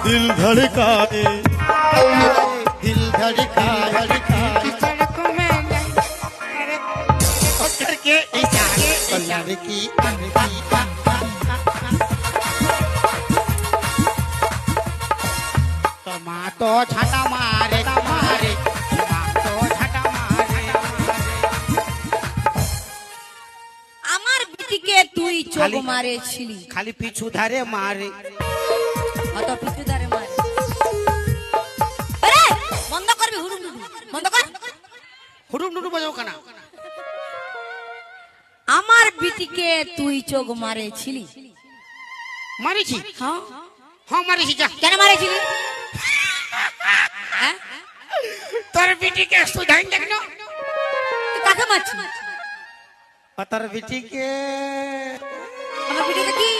दिल धड़काए दिल धड़काए सड़कों में करके इशारे लड़की माँ तो छाता मारे मारे माँ तो छाता मारे আমার বিটিকে তুই চোখ মারেছিলি খালি পিছু ধারে মারে অত পিছু ধরে মারে আরে বন্ধ করবি হুড়ুম হুড়ুম বন্ধ কর হুড়ুম হুড়ুম বাজাও কেন আমার বিটিকে তুই চোখ মারেছিলি মারিছি হ্যাঁ হ্যাঁ মারিছি যা কেন মারেছিলি হ্যাঁ তোর বিটিকে সুধাই দেখনো তুই কাকে মারছিস पतर बिटी के আমার বিটিকে কি